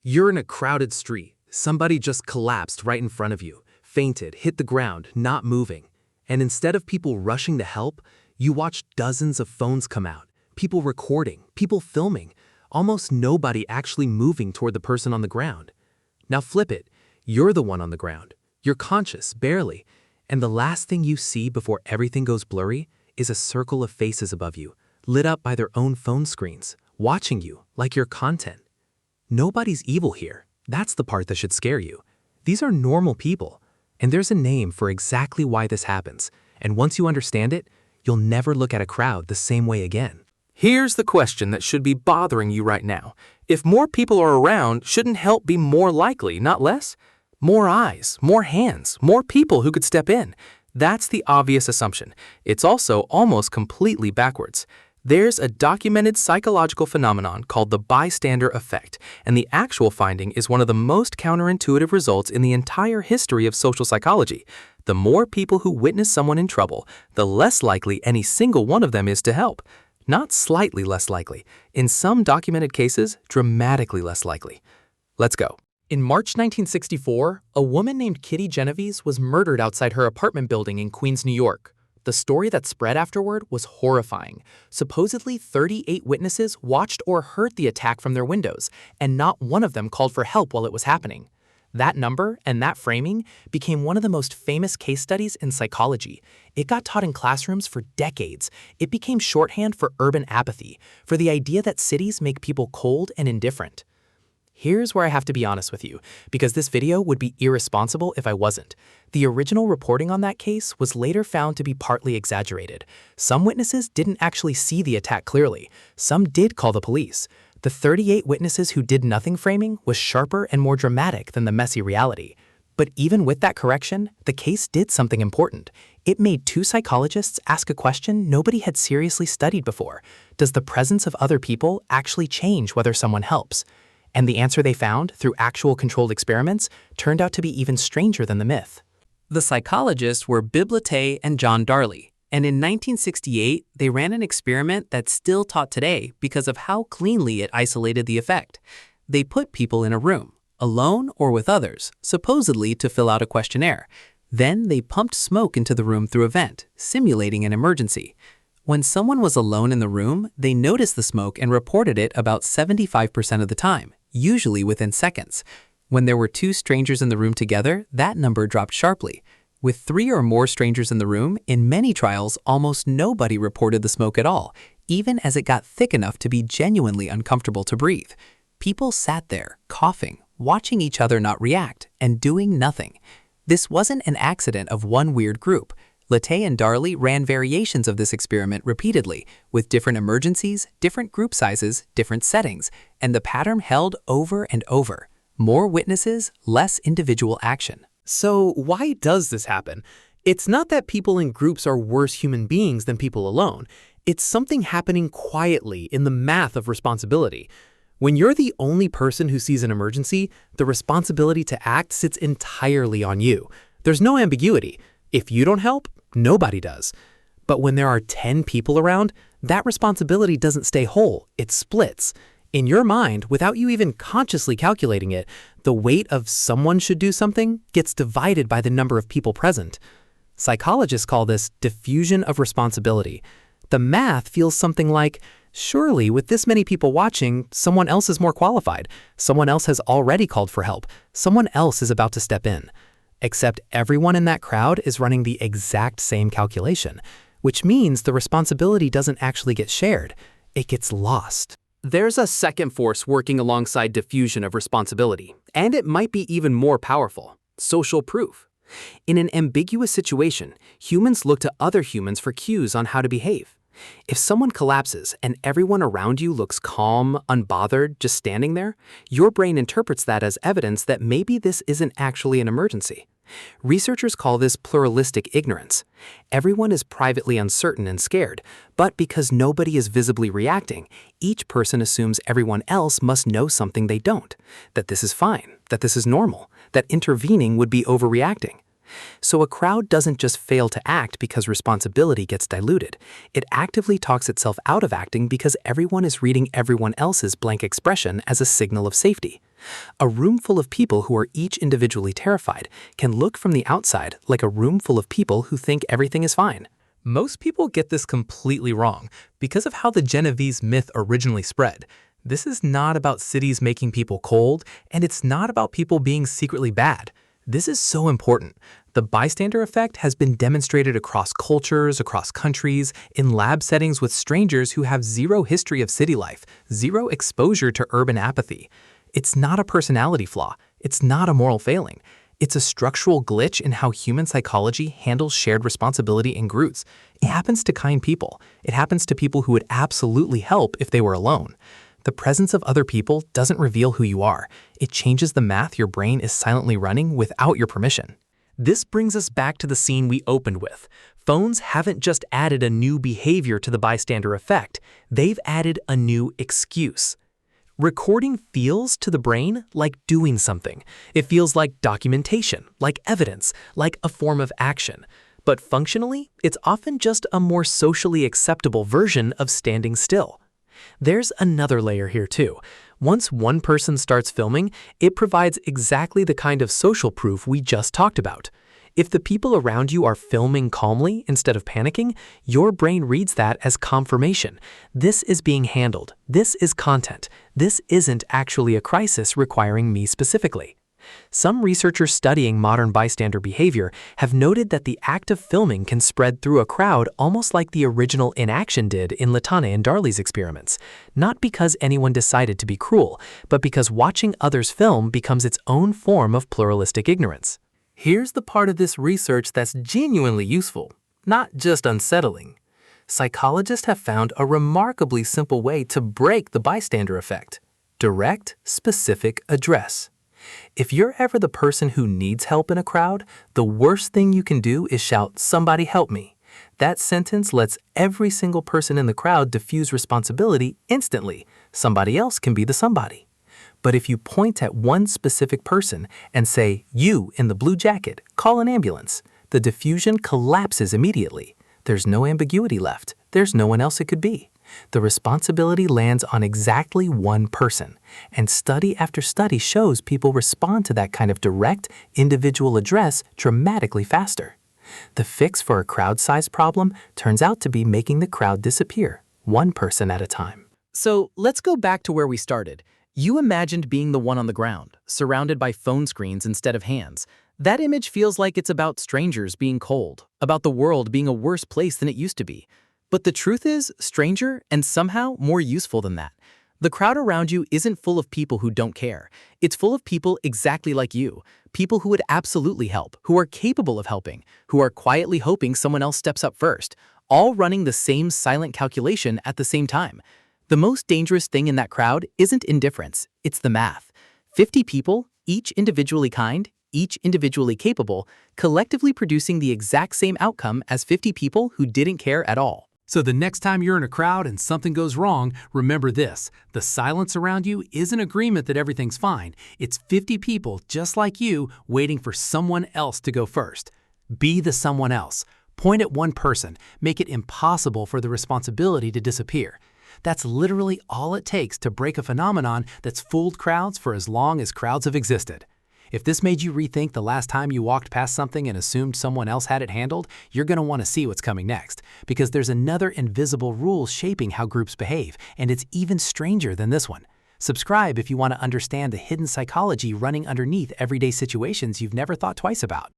You're in a crowded street. Somebody just collapsed right in front of you, fainted, hit the ground, not moving. And instead of people rushing to help, you watch dozens of phones come out, people recording, people filming, almost nobody actually moving toward the person on the ground. Now flip it. You're the one on the ground. You're conscious, barely. And the last thing you see before everything goes blurry is a circle of faces above you, lit up by their own phone screens, watching you like you're content. Nobody's evil here. That's the part that should scare you. These are normal people. And there's a name for exactly why this happens. And once you understand it, you'll never look at a crowd the same way again. Here's the question that should be bothering you right now. If more people are around, shouldn't help be more likely, not less? More eyes, more hands, more people who could step in. That's the obvious assumption. It's also almost completely backwards. There's a documented psychological phenomenon called the bystander effect, and the actual finding is one of the most counterintuitive results in the entire history of social psychology. The more people who witness someone in trouble, the less likely any single one of them is to help. Not slightly less likely. In some documented cases, dramatically less likely. Let's go. In March 1964, a woman named Kitty Genovese was murdered outside her apartment building in Queens, New York. The story that spread afterward was horrifying. Supposedly, 38 witnesses watched or heard the attack from their windows, and not one of them called for help while it was happening. That number and that framing became one of the most famous case studies in psychology. It got taught in classrooms for decades. It became shorthand for urban apathy, for the idea that cities make people cold and indifferent. Here's where I have to be honest with you, because this video would be irresponsible if I wasn't. The original reporting on that case was later found to be partly exaggerated. Some witnesses didn't actually see the attack clearly. Some did call the police. The 38 witnesses who did nothing framing was sharper and more dramatic than the messy reality. But even with that correction, the case did something important. It made two psychologists ask a question nobody had seriously studied before. Does the presence of other people actually change whether someone helps? And the answer they found, through actual controlled experiments, turned out to be even stranger than the myth. The psychologists were Biblate and John Darley, and in 1968, they ran an experiment that's still taught today because of how cleanly it isolated the effect. They put people in a room, alone or with others, supposedly to fill out a questionnaire. Then they pumped smoke into the room through a vent, simulating an emergency. When someone was alone in the room, they noticed the smoke and reported it about 75% of the time, usually within seconds. When there were two strangers in the room together, that number dropped sharply. With 3 or more strangers in the room, in many trials, almost nobody reported the smoke at all, even as it got thick enough to be genuinely uncomfortable to breathe. People sat there, coughing, watching each other not react, and doing nothing. This wasn't an accident of one weird group. Latte and Darley ran variations of this experiment repeatedly, with different emergencies, different group sizes, different settings, and the pattern held over and over. More witnesses, less individual action. So why does this happen? It's not that people in groups are worse human beings than people alone. It's something happening quietly in the math of responsibility. When you're the only person who sees an emergency, the responsibility to act sits entirely on you. There's no ambiguity. If you don't help, nobody does. But when there are 10 people around, that responsibility doesn't stay whole, it splits. In your mind, without you even consciously calculating it, the weight of someone should do something gets divided by the number of people present. Psychologists call this diffusion of responsibility. The math feels something like, surely with this many people watching, someone else is more qualified. Someone else has already called for help. Someone else is about to step in. Except everyone in that crowd is running the exact same calculation, which means the responsibility doesn't actually get shared. It gets lost. There's a second force working alongside diffusion of responsibility, and it might be even more powerful: social proof. In an ambiguous situation, humans look to other humans for cues on how to behave. If someone collapses and everyone around you looks calm, unbothered, just standing there, your brain interprets that as evidence that maybe this isn't actually an emergency. Researchers call this pluralistic ignorance. Everyone is privately uncertain and scared, but because nobody is visibly reacting, each person assumes everyone else must know something they don't, that this is fine, that this is normal, that intervening would be overreacting. So a crowd doesn't just fail to act because responsibility gets diluted. It actively talks itself out of acting because everyone is reading everyone else's blank expression as a signal of safety. A room full of people who are each individually terrified can look from the outside like a room full of people who think everything is fine. Most people get this completely wrong because of how the Genovese myth originally spread. This is not about cities making people cold, and it's not about people being secretly bad. This is so important. The bystander effect has been demonstrated across cultures, across countries, in lab settings with strangers who have zero history of city life, zero exposure to urban apathy. It's not a personality flaw. It's not a moral failing. It's a structural glitch in how human psychology handles shared responsibility in groups. It happens to kind people. It happens to people who would absolutely help if they were alone. The presence of other people doesn't reveal who you are. It changes the math your brain is silently running without your permission. This brings us back to the scene we opened with. Phones haven't just added a new behavior to the bystander effect, they've added a new excuse. Recording feels to the brain like doing something. It feels like documentation, like evidence, like a form of action. But functionally, it's often just a more socially acceptable version of standing still. There's another layer here too. Once one person starts filming, it provides exactly the kind of social proof we just talked about. If the people around you are filming calmly instead of panicking, your brain reads that as confirmation. This is being handled. This is content. This isn't actually a crisis requiring me specifically. Some researchers studying modern bystander behavior have noted that the act of filming can spread through a crowd almost like the original inaction did in Latane and Darley's experiments, not because anyone decided to be cruel, but because watching others film becomes its own form of pluralistic ignorance. Here's the part of this research that's genuinely useful, not just unsettling. Psychologists have found a remarkably simple way to break the bystander effect: direct, specific address. If you're ever the person who needs help in a crowd, the worst thing you can do is shout, "Somebody help me." That sentence lets every single person in the crowd diffuse responsibility instantly. Somebody else can be the somebody. But if you point at one specific person and say, "You in the blue jacket, call an ambulance," the diffusion collapses immediately. There's no ambiguity left. There's no one else it could be. The responsibility lands on exactly one person, and study after study shows people respond to that kind of direct, individual address dramatically faster. The fix for a crowd-sized problem turns out to be making the crowd disappear, one person at a time. So let's go back to where we started. You imagined being the one on the ground, surrounded by phone screens instead of hands. That image feels like it's about strangers being cold, about the world being a worse place than it used to be. But the truth is, stranger and somehow more useful than that. The crowd around you isn't full of people who don't care. It's full of people exactly like you, people who would absolutely help, who are capable of helping, who are quietly hoping someone else steps up first, all running the same silent calculation at the same time. The most dangerous thing in that crowd isn't indifference, it's the math. 50 people, each individually kind, each individually capable, collectively producing the exact same outcome as 50 people who didn't care at all. So the next time you're in a crowd and something goes wrong, remember this: the silence around you isn't agreement that everything's fine. It's 50 people just like you waiting for someone else to go first. Be the someone else. Point at one person. Make it impossible for the responsibility to disappear. That's literally all it takes to break a phenomenon that's fooled crowds for as long as crowds have existed. If this made you rethink the last time you walked past something and assumed someone else had it handled, you're going to want to see what's coming next, because there's another invisible rule shaping how groups behave, and it's even stranger than this one. Subscribe if you want to understand the hidden psychology running underneath everyday situations you've never thought twice about.